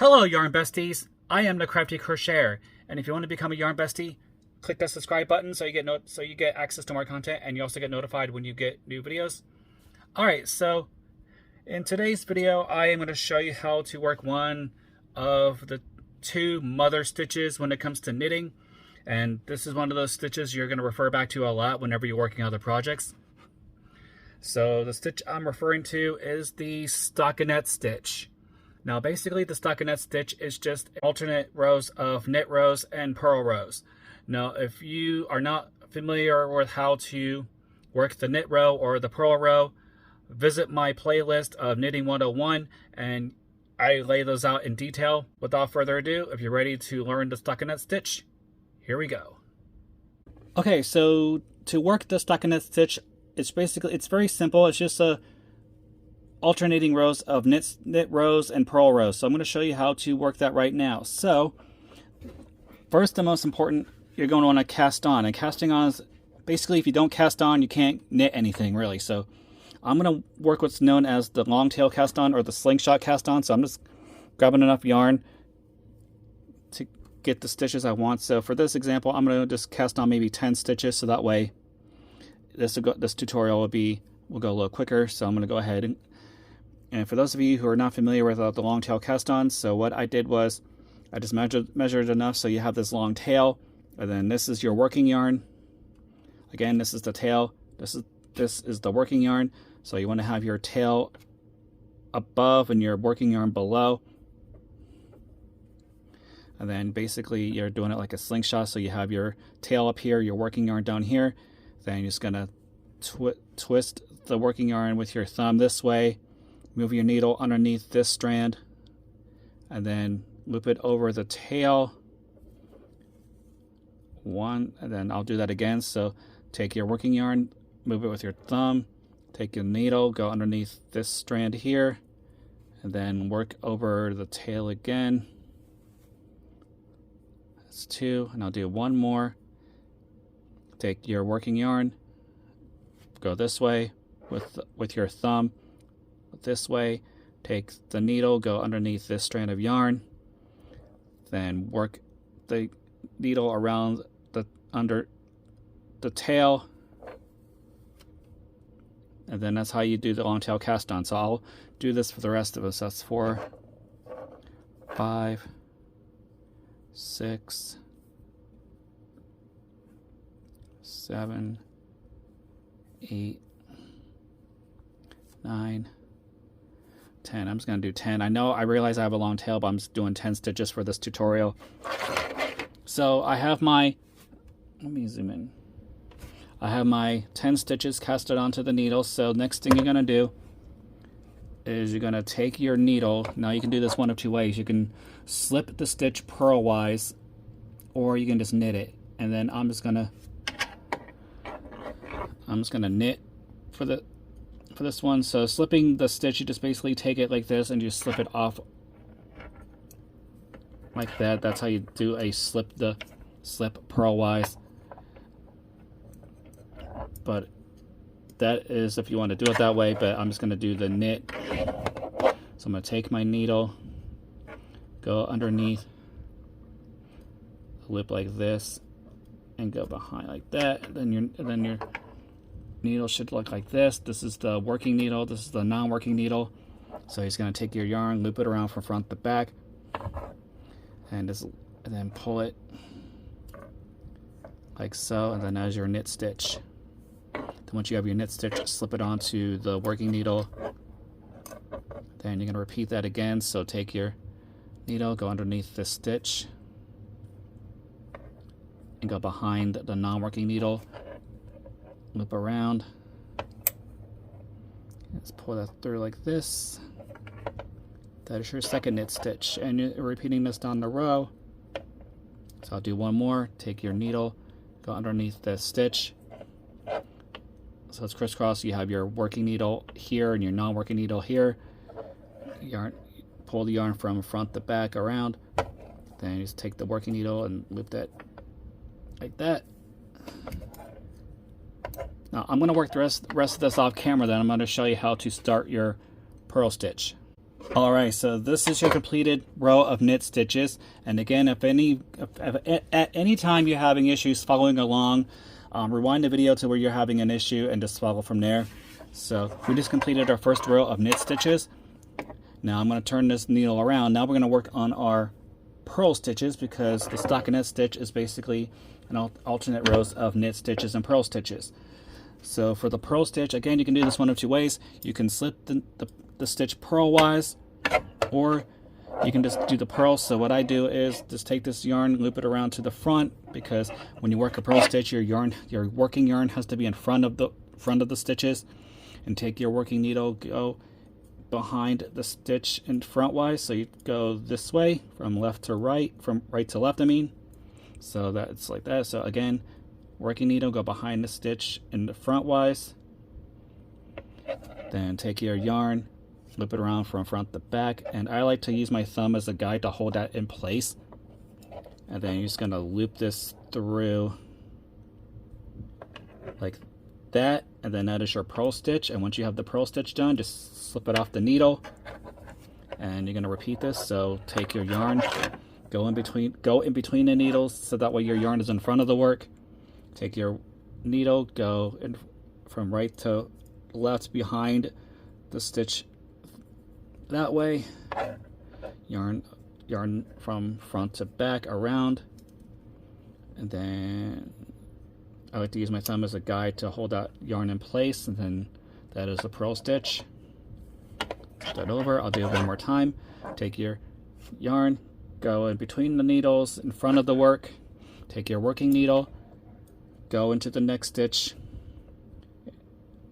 Hello yarn besties, I am the Crafty Crocheter, and if you want to become a yarn bestie, click that subscribe button so you get access to more content, and you also get notified when you get new videos. Alright, so in today's video I am going to show you how to work one of the two mother stitches when it comes to knitting, and this is one of those stitches you're going to refer back to a lot whenever you're working on other projects. So the stitch I'm referring to is the Stockinette Stitch. Now basically the Stockinette Stitch is just alternate rows of knit rows and purl rows. Now if you are not familiar with how to work the knit row or the purl row, visit my playlist of Knitting 101 and I lay those out in detail. Without further ado, if you're ready to learn the Stockinette Stitch, here we go. Okay, so to work the Stockinette Stitch, it's very simple. It's just a alternating rows of knit rows and purl rows. So I'm going to show you how to work that right now. So first and most important, you're going to want to cast on. And casting on is basically, if you don't cast on, you can't knit anything really. So I'm going to work what's known as the long tail cast on or the slingshot cast on. So I'm just grabbing enough yarn to get the stitches I want. So for this example, I'm going to just cast on maybe 10 stitches. So that way this tutorial will go a little quicker. So I'm going to go ahead and for those of you who are not familiar with the long tail cast on, so what I did was I just measured enough so you have this long tail, and then this is your working yarn. Again, this is the tail. This is the working yarn. So you want to have your tail above and your working yarn below. And then basically you're doing it like a slingshot. So you have your tail up here, your working yarn down here. Then you're just gonna twist the working yarn with your thumb this way. Move your needle underneath this strand and then loop it over the tail. And then I'll do that again. So take your working yarn, move it with your thumb, take your needle, go underneath this strand here, and then work over the tail again. That's two, and I'll do one more. Take your working yarn, go this way with your thumb, this way, take the needle, go underneath this strand of yarn, then work the needle around under the tail, and then that's how you do the long tail cast on. So I'll do this for the rest of us. That's 4, 5, 6, 7, 8, 9, 10. I'm just going to do 10. I realize I have a long tail, but I'm just doing 10 stitches for this tutorial. So I have my, let me zoom in. I have my 10 stitches casted onto the needle. So next thing you're going to do is you're going to take your needle. Now you can do this one of two ways. You can slip the stitch purlwise, or you can just knit it. And then I'm just going to knit for this one. So slipping the stitch, you just basically take it like this and you slip it off like that. That's how you do a slip purlwise. But that is if you want to do it that way, but I'm just going to do the knit. So I'm going to take my needle, go underneath, loop like this, and go behind like that. And then your needle should look like this. This is the working needle, this is the non-working needle. So he's going to take your yarn, loop it around from front to back, and then pull it like so, and then as your knit stitch. Then once you have your knit stitch, slip it onto the working needle. Then you're going to repeat that again. So take your needle, go underneath this stitch, and go behind the non-working needle. Loop around. Let's pull that through like this. That is your second knit stitch, and you're repeating this down the row. So I'll do one more. Take your needle, go underneath this stitch. So it's crisscross. You have your working needle here and your non-working needle here. Pull the yarn from front to back around. Then you just take the working needle and loop that like that. Now I'm going to work the rest of this off camera, then I'm going to show you how to start your purl stitch. Alright, so this is your completed row of knit stitches. And again, if at any time you're having issues following along, rewind the video to where you're having an issue and just follow from there. So we just completed our first row of knit stitches. Now I'm going to turn this needle around. Now we're going to work on our purl stitches, because the stockinette stitch is basically an alternate rows of knit stitches and purl stitches. So for the purl stitch, again, you can do this one of two ways. You can slip the stitch purlwise, or you can just do the purl. So what I do is just take this yarn, loop it around to the front, because when you work a purl stitch, your working yarn has to be in front of the stitches. And take your working needle, go behind the stitch in frontwise. So you go this way from left to right, from right to left, I mean. So that's like that. So again, working needle, go behind the stitch in the frontwise. Then take your yarn, flip it around from front to back. And I like to use my thumb as a guide to hold that in place. And then you're just gonna loop this through like that, and then that is your purl stitch. And once you have the purl stitch done, just slip it off the needle, and you're going to repeat this. So take your yarn, go in between the needles, so that way your yarn is in front of the work. Take your needle, go in from right to left behind the stitch that way, yarn from front to back around, and then I like to use my thumb as a guide to hold that yarn in place, and then that is the purl stitch. Start over. I'll do it one more time. Take your yarn, go in between the needles in front of the work. Take your working needle, go into the next stitch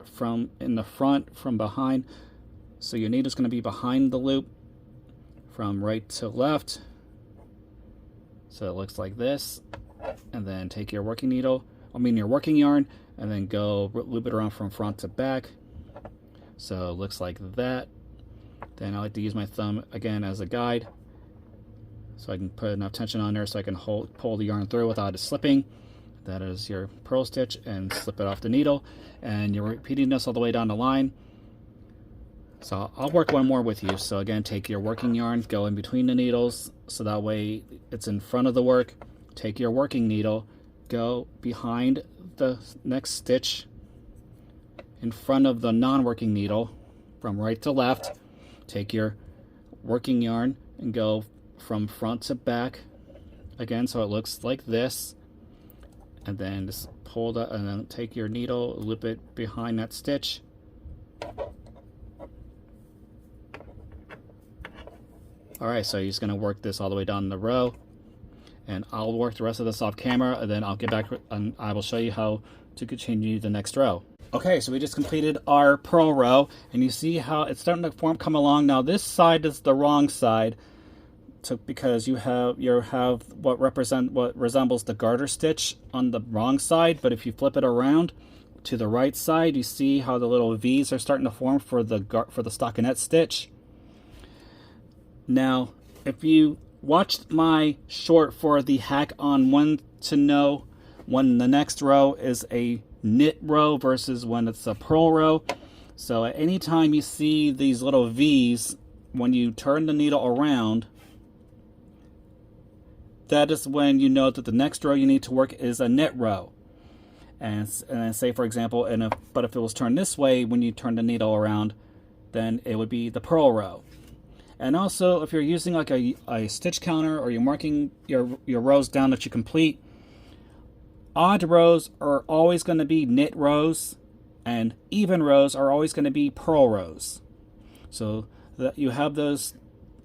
from in the front, from behind. So your needle is going to be behind the loop from right to left. So it looks like this. And then take your working needle, your working yarn, and then go loop it around from front to back. So it looks like that. Then I like to use my thumb again as a guide, so I can put enough tension on there so I can pull the yarn through without it slipping. That is your purl stitch, and slip it off the needle. And you're repeating this all the way down the line. So I'll work one more with you. So again, take your working yarn, go in between the needles, so that way it's in front of the work. Take your working needle, go behind the next stitch in front of the non-working needle from right to left. Take your working yarn and go from front to back again, so it looks like this, and then just pull that, and then take your needle, loop it behind that stitch. Alright, so you're just going to work this all the way down the row. And I'll work the rest of this off camera, and then I'll get back and I will show you how to continue the next row. Okay, so we just completed our purl row, and you see how it's starting to come along. Now this side is the wrong side, because you have what resembles the garter stitch on the wrong side. But if you flip it around to the right side, you see how the little V's are starting to form for the stockinette stitch. Now, if you watched my short for the hack on when to know when the next row is a knit row versus when it's a purl row. So at any time you see these little V's, when you turn the needle around, that is when you know that the next row you need to work is a knit row. And say, for example, but if it was turned this way, when you turn the needle around, then it would be the purl row. And also, if you're using like a stitch counter, or you're marking your rows down that you complete, odd rows are always going to be knit rows, and even rows are always going to be purl rows. So that you have those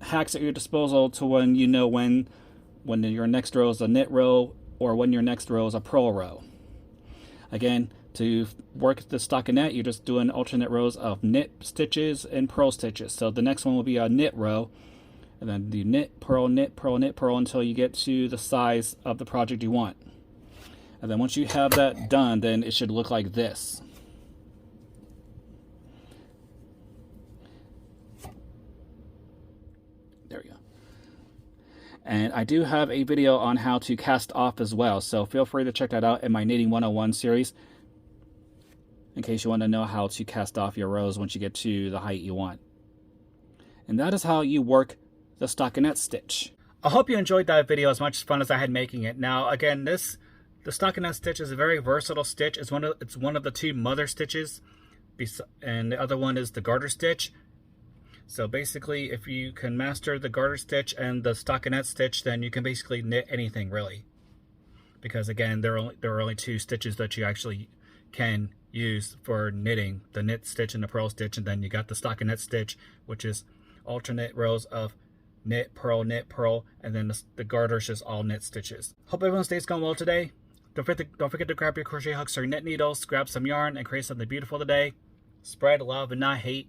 hacks at your disposal to when you know when your next row is a knit row, or when your next row is a purl row. Again, to work the stockinette, you're just doing alternate rows of knit stitches and purl stitches. So the next one will be a knit row, and then the knit, purl, knit, purl, knit, purl, until you get to the size of the project you want. And then once you have that done, then it should look like this. There we go. And I do have a video on how to cast off as well, so feel free to check that out in my Knitting 101 series, in case you want to know how to cast off your rows once you get to the height you want. And that is how you work the stockinette stitch. I hope you enjoyed that video as much fun as I had making it. Now again, the stockinette stitch is a very versatile stitch. It's one of the two mother stitches, and the other one is the garter stitch. So basically, if you can master the garter stitch and the stockinette stitch, then you can basically knit anything really. Because again, there are only two stitches that you actually can use for knitting: the knit stitch and the purl stitch. And then you got the stockinette stitch, which is alternate rows of knit, purl, and then the garter is just all knit stitches. Hope everyone's day's going well today. Don't forget to grab your crochet hooks or knit needles, grab some yarn, and create something beautiful today. Spread love and not hate.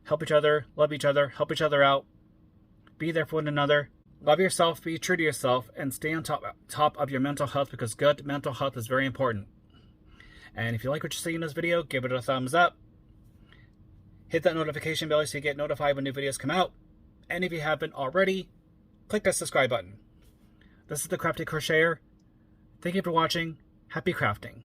Help each other, love each other, help each other out. Be there for one another. Love yourself, be true to yourself, and stay on top of your mental health, because good mental health is very important. And if you like what you see in this video, give it a thumbs up. Hit that notification bell so you get notified when new videos come out. And if you haven't already, click that subscribe button. This is the Crafty Crocheter. Thank you for watching. Happy crafting.